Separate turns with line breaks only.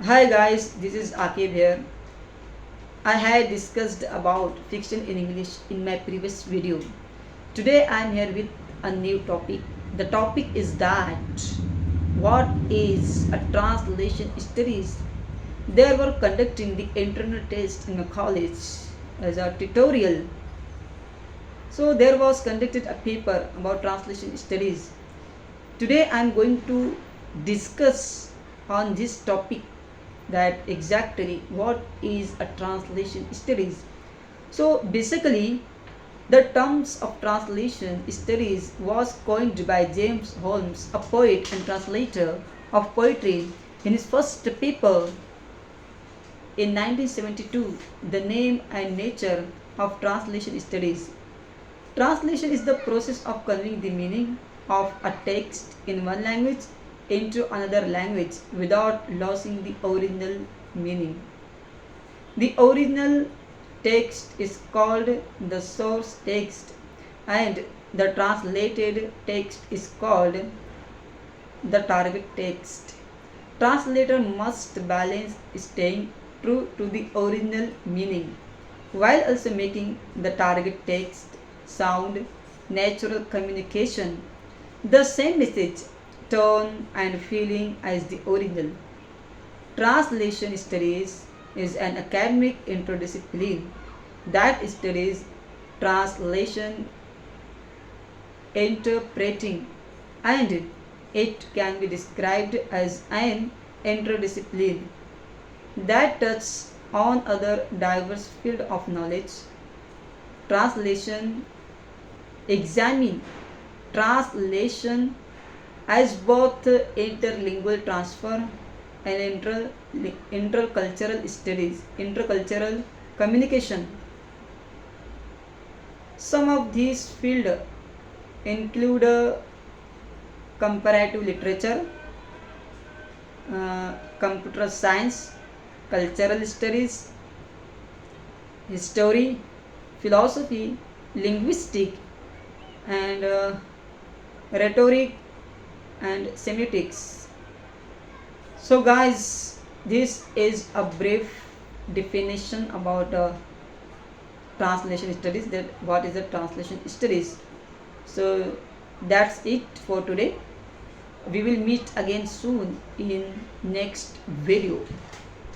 Hi guys, this is Akib here. I had discussed about fiction in English in my previous video. Today I am here with a new topic. The topic is that what is a translation studies? They were conducting the internal test in my college as a tutorial. So there was conducted a paper about translation studies. Today I am going to discuss on this topic that exactly what is a translation studies. So basically the terms of translation studies was coined by James Holmes, a poet and translator of poetry, in his first paper in 1972, The Name and Nature of Translation Studies. Translation is the process of conveying the meaning of a text in one language into another language without losing the original meaning. The original text is called the source text and the translated text is called the target text. Translator must balance staying true to the original meaning while also making the target text sound natural communication, the same message, tone and feeling as the original. Translation studies is an academic interdiscipline that studies translation, interpreting, and it can be described as an interdiscipline that touches on other diverse field of knowledge. Translation examine translation as both interlingual transfer and intercultural studies, intercultural communication. Some of these fields include comparative literature, computer science, cultural studies, history, philosophy, linguistic, and rhetoric and semiotics. So guys, this is a brief definition about translation studies, that what is the translation studies. So that's it for today. We will meet again soon in next video.